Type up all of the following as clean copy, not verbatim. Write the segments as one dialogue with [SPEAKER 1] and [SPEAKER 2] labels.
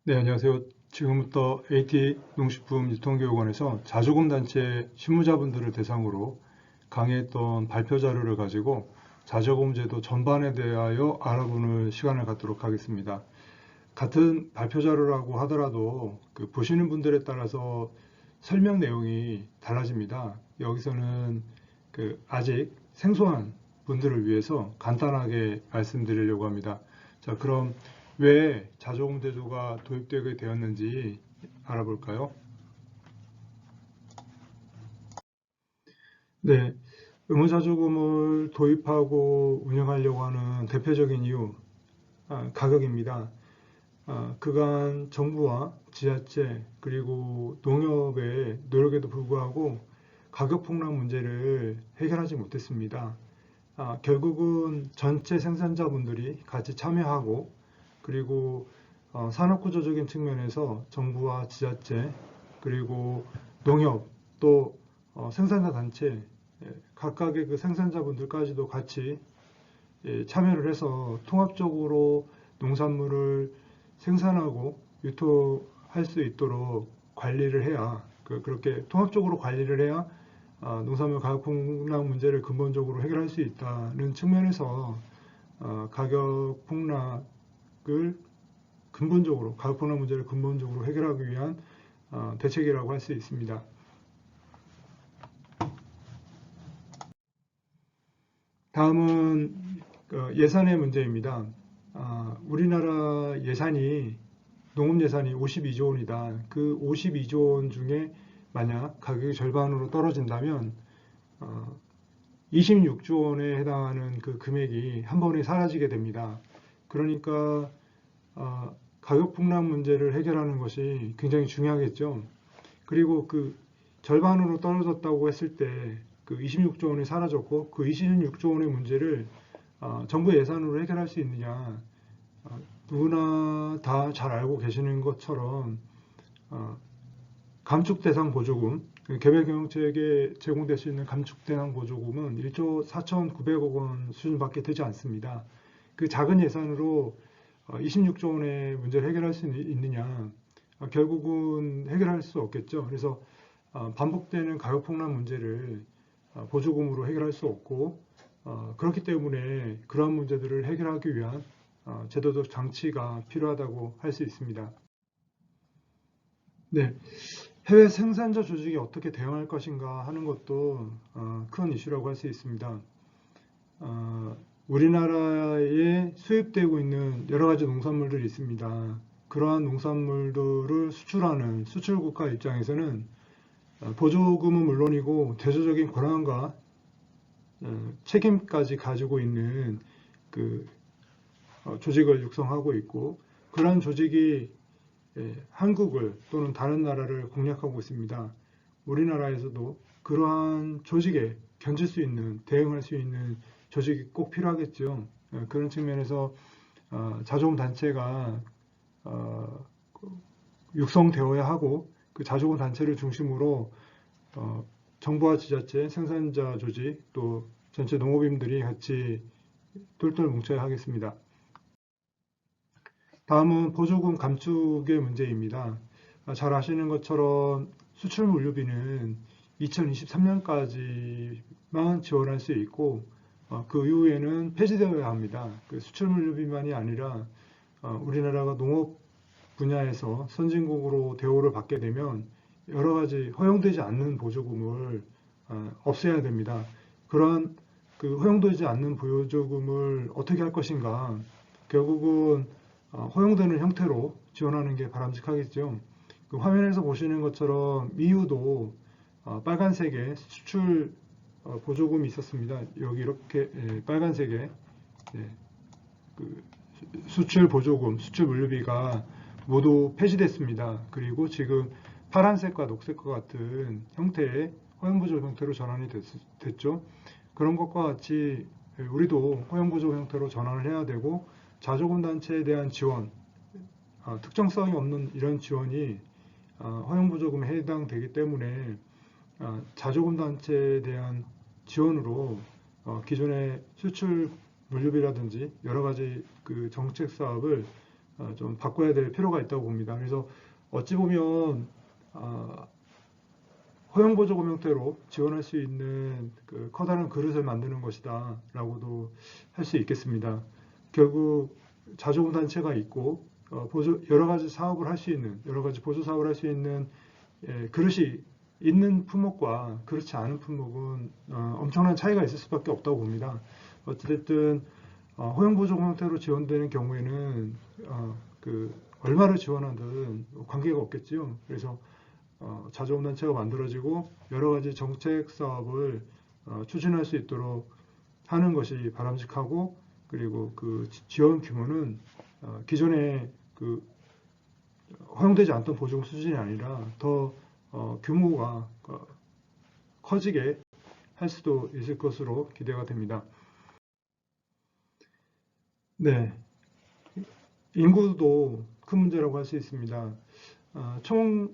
[SPEAKER 1] 네, 안녕하세요. 지금부터 AT 농식품 유통교육원에서 자조금 단체 실무자분들을 대상으로 강의했던 발표 자료를 가지고 자조금 제도 전반에 대하여 알아보는 시간을 갖도록 하겠습니다. 같은 발표 자료라고 하더라도 보시는 분들에 따라서 설명 내용이 달라집니다. 여기서는 아직 생소한 분들을 위해서 간단하게 말씀드리려고 합니다. 자, 그럼 왜 자조금 제도가 도입되게 되었는지 알아볼까요? 네, 의무자조금을 도입하고 운영하려고 하는 대표적인 이유, 가격입니다. 그간 정부와 지자체 그리고 농협의 노력에도 불구하고 가격 폭락 문제를 해결하지 못했습니다. 결국은 전체 생산자분들이 같이 참여하고 그리고 산업구조적인 측면에서 정부와 지자체 그리고 농협 또 생산자 단체 각각의 그 생산자분들까지도 같이 참여를 해서 통합적으로 농산물을 생산하고 유통할 수 있도록 관리를 해야 그렇게 통합적으로 관리를 해야 농산물 가격 폭락 문제를 근본적으로 해결할 수 있다는 측면에서 가격 폭락을 가격 폭락 문제를 근본적으로 해결하기 위한 대책이라고 할 수 있습니다. 다음은 예산의 문제입니다. 우리나라 농업 예산이 52조 원이다. 그 52조 원 중에 만약 가격이 절반으로 떨어진다면 26조 원에 해당하는 그 금액이 한 번에 사라지게 됩니다. 그러니까 가격 폭락 문제를 해결하는 것이 굉장히 중요하겠죠. 그리고 그 절반으로 떨어졌다고 했을 때 그 26조 원이 사라졌고 그 26조 원의 문제를 정부 예산으로 해결할 수 있느냐, 누구나 다 잘 알고 계시는 것처럼 감축 대상 보조금, 개별경영체에게 제공될 수 있는 감축 대상 보조금은 1조 4,900억 원 수준밖에 되지 않습니다. 그 작은 예산으로 26조 원의 문제를 해결할 수 있느냐, 결국은 해결할 수 없겠죠. 그래서 반복되는 가격 폭락 문제를 보조금으로 해결할 수 없고, 그렇기 때문에 그러한 문제들을 해결하기 위한 제도적 장치가 필요하다고 할 수 있습니다. 네, 해외 생산자 조직이 어떻게 대응할 것인가 하는 것도 큰 이슈라고 할 수 있습니다. 우리나라에 수입되고 있는 여러 가지 농산물들이 있습니다. 그러한 농산물들을 수출하는 수출국가 입장에서는 보조금은 물론이고 대조적인 권한과 책임까지 가지고 있는 조직을 육성하고 있고, 그러한 조직이 한국을 또는 다른 나라를 공략하고 있습니다. 우리나라에서도 그러한 조직에 견질 수 있는, 대응할 수 있는 조직이 꼭 필요하겠죠. 그런 측면에서 자조금 단체가 육성되어야 하고, 그 자조금 단체를 중심으로 정부와 지자체, 생산자 조직, 또 전체 농업인들이 같이 똘똘 뭉쳐야 하겠습니다. 다음은 보조금 감축의 문제입니다. 잘 아시는 것처럼 수출물류비는 2023년까지만 지원할 수 있고, 그 이후에는 폐지되어야 합니다. 그 수출물류비만이 아니라 우리나라가 농업 분야에서 선진국으로 대우를 받게 되면 여러 가지 허용되지 않는 보조금을 없애야 됩니다. 그러한 그 허용되지 않는 보조금을 어떻게 할 것인가, 결국은 허용되는 형태로 지원하는 게 바람직하겠죠. 그 화면에서 보시는 것처럼 미유도 빨간색의 수출 보조금이 있었습니다. 여기 이렇게 빨간색의 그 수출 보조금, 수출 물류비가 모두 폐지됐습니다. 그리고 지금 파란색과 녹색과 같은 형태의 허용보조 형태로 전환이 됐죠. 그런 것과 같이 우리도 허용보조 형태로 전환을 해야 되고, 자조금 단체에 대한 지원, 특정성이 없는 이런 지원이 허용보조금에 해당되기 때문에 자조금 단체에 대한 지원으로 기존의 수출 물류비라든지 여러 가지 그 정책 사업을 좀 바꿔야 될 필요가 있다고 봅니다. 그래서 어찌 보면 허용보조금 형태로 지원할 수 있는 그 커다란 그릇을 만드는 것이다 라고도 할 수 있겠습니다. 결국 자조금단체가 있고 여러 가지 사업을 할 수 있는, 여러 가지 보조 사업을 할 수 있는 그릇이 있는 품목과 그렇지 않은 품목은 엄청난 차이가 있을 수밖에 없다고 봅니다. 어찌됐든 허용보조금 형태로 지원되는 경우에는 그 얼마를 지원하든 관계가 없겠지요. 그래서 자조금단체가 만들어지고 여러 가지 정책 사업을 추진할 수 있도록 하는 것이 바람직하고, 그리고 그 지원 규모는 기존에 그 허용되지 않던 보조금 수준이 아니라 더 규모가 커지게 할 수도 있을 것으로 기대가 됩니다. 네, 인구도 큰 문제라고 할 수 있습니다. 총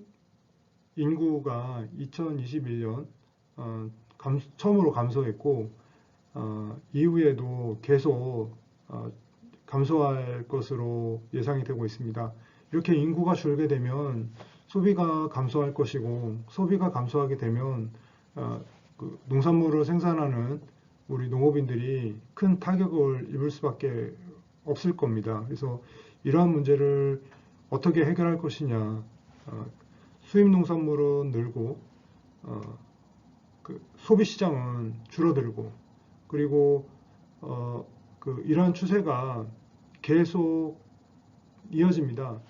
[SPEAKER 1] 인구가 2021년 처음으로 감소했고 이후에도 계속 감소할 것으로 예상이 되고 있습니다. 이렇게 인구가 줄게 되면 소비가 감소할 것이고, 소비가 감소하게 되면 그 농산물을 생산하는 우리 농업인들이 큰 타격을 입을 수밖에 없을 겁니다. 그래서 이러한 문제를 어떻게 해결할 것이냐, 수입 농산물은 늘고 그 소비 시장은 줄어들고, 그리고 이러한 추세가 계속 이어집니다.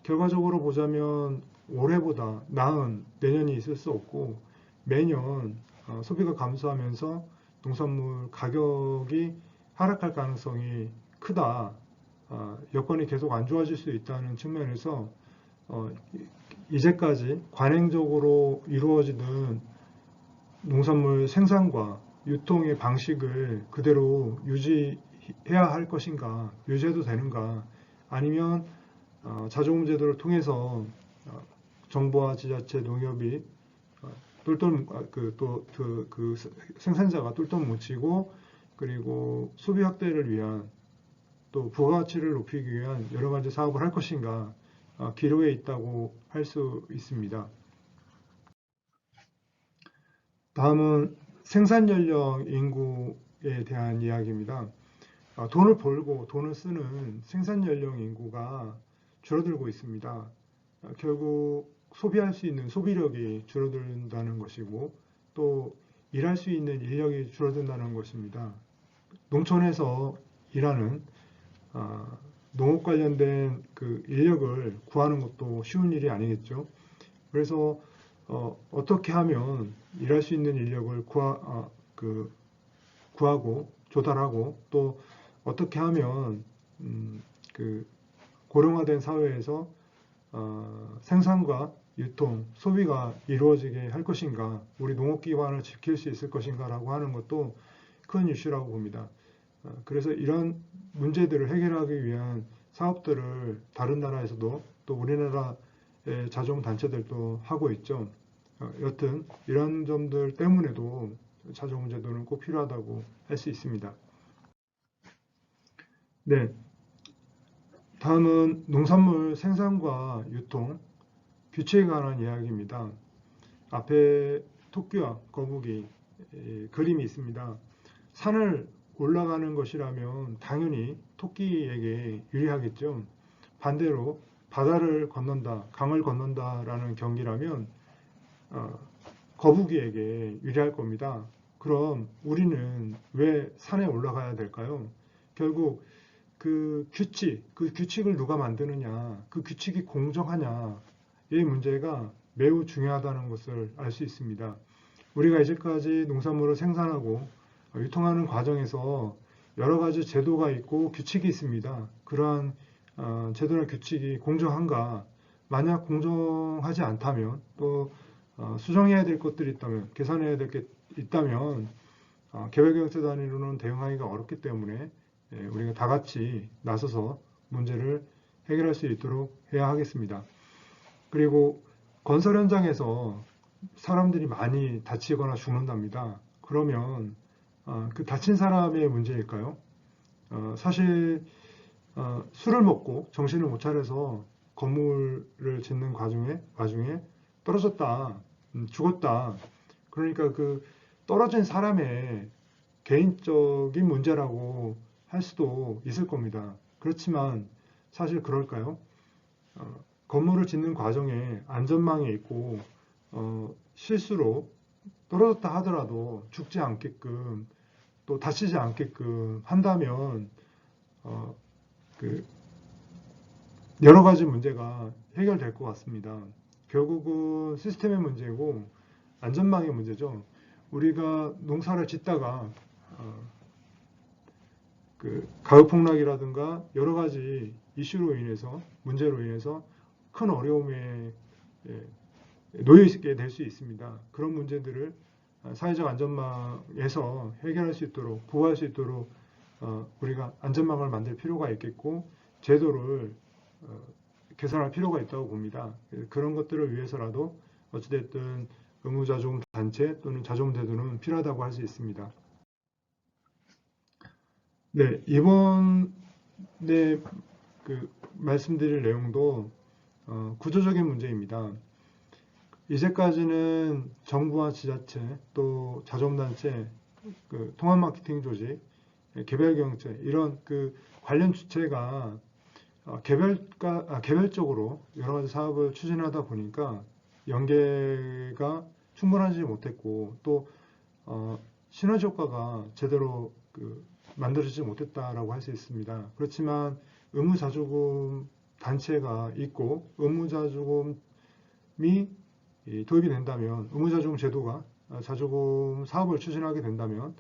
[SPEAKER 1] 결과적으로 보자면 올해보다 나은 내년이 있을 수 없고, 매년 소비가 감소하면서 농산물 가격이 하락할 가능성이 크다. 여건이 계속 안 좋아질 수 있다는 측면에서 이제까지 관행적으로 이루어지는 농산물 생산과 유통의 방식을 그대로 유지해야 할 것인가, 유지해도 되는가, 아니면 자조금 제도를 통해서 정부와 지자체, 농협이 생산자가 똘똘 뭉치고, 그리고 소비 확대를 위한, 또 부가가치를 높이기 위한 여러 가지 사업을 할 것인가, 기로에 있다고 할 수 있습니다. 다음은 생산 연령 인구에 대한 이야기입니다. 돈을 벌고 돈을 쓰는 생산 연령 인구가 줄어들고 있습니다. 결국 소비할 수 있는 소비력이 줄어든다는 것이고, 또 일할 수 있는 인력이 줄어든다는 것입니다. 농촌에서 일하는 농업 관련된 그 인력을 구하는 것도 쉬운 일이 아니겠죠. 그래서 어떻게 하면 일할 수 있는 인력을 구하고 조달하고, 또 어떻게 하면 그 고령화된 사회에서 생산과 유통, 소비가 이루어지게 할 것인가, 우리 농업기반을 지킬 수 있을 것인가 라고 하는 것도 큰 이슈라고 봅니다. 그래서 이런 문제들을 해결하기 위한 사업들을 다른 나라에서도, 또 우리나라의 자조금 단체들도 하고 있죠. 여튼 이런 점들 때문에도 자조금 제도는 꼭 필요하다고 할 수 있습니다. 네, 다음은 농산물 생산과 유통, 규칙에 관한 이야기입니다. 앞에 토끼와 거북이 그림이 있습니다. 산을 올라가는 것이라면 당연히 토끼에게 유리하겠죠. 반대로 바다를 건넌다, 강을 건넌다라는 경기라면 거북이에게 유리할 겁니다. 그럼 우리는 왜 산에 올라가야 될까요? 결국 그 규칙을 누가 만드느냐, 그 규칙이 공정하냐, 이 문제가 매우 중요하다는 것을 알 수 있습니다. 우리가 이제까지 농산물을 생산하고 유통하는 과정에서 여러 가지 제도가 있고 규칙이 있습니다. 그러한 제도나 규칙이 공정한가? 만약 공정하지 않다면, 또 수정해야 될 것들이 있다면, 개선해야 될 게 있다면 계획경제 단위로는 대응하기가 어렵기 때문에 우리가 다 같이 나서서 문제를 해결할 수 있도록 해야 하겠습니다. 그리고 건설 현장에서 사람들이 많이 다치거나 죽는답니다. 그러면 그 다친 사람의 문제일까요? 사실 술을 먹고 정신을 못 차려서 건물을 짓는 와중에 떨어졌다, 죽었다. 그러니까 그 떨어진 사람의 개인적인 문제라고 할 수도 있을 겁니다. 그렇지만 사실 그럴까요? 건물을 짓는 과정에 안전망이 있고 실수로 떨어졌다 하더라도 죽지 않게끔 또 다치지 않게끔 한다면 그 여러 가지 문제가 해결될 것 같습니다. 결국은 시스템의 문제고 안전망의 문제죠. 우리가 농사를 짓다가 그 가을폭락이라든가 여러 가지 이슈로 인해서 문제로 인해서 큰 어려움에 놓여 있게 될 수 있습니다. 그런 문제들을 사회적 안전망에서 해결할 수 있도록 보호할 수 있도록 우리가 안전망을 만들 필요가 있겠고 제도를 개선할 필요가 있다고 봅니다. 그런 것들을 위해서라도 어찌됐든 의무자조금 단체 또는 자조금제도는 필요하다고 할 수 있습니다. 네, 이번에 그 말씀드릴 내용도 구조적인 문제입니다. 이제까지는 정부와 지자체 또 자조금단체, 그 통합 마케팅 조직, 개별경제 이런 그 관련 주체가 개별적으로 여러 가지 사업을 추진하다 보니까 연계가 충분하지 못했고 또 시너지 효과가 제대로 만들어지지 못했다라고 할 수 있습니다. 그렇지만 의무자조금 단체가 있고 의무자조금이 도입이 된다면 의무자조금 제도가 자조금 사업을 추진하게 된다면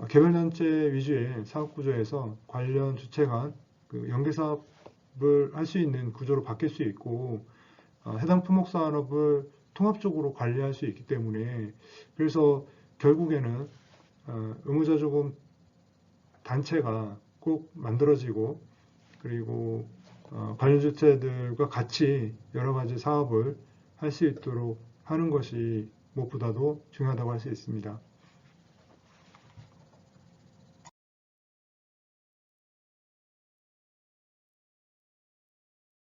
[SPEAKER 1] 개별단체 위주의 사업구조에서 관련 주체 간 연계사업을 할 수 있는 구조로 바뀔 수 있고 해당 품목산업을 통합적으로 관리할 수 있기 때문에 그래서 결국에는 의무자조금 단체가 꼭 만들어지고 그리고 관련 주체들과 같이 여러 가지 사업을 할 수 있도록 하는 것이 무엇보다도 중요하다고 할 수 있습니다.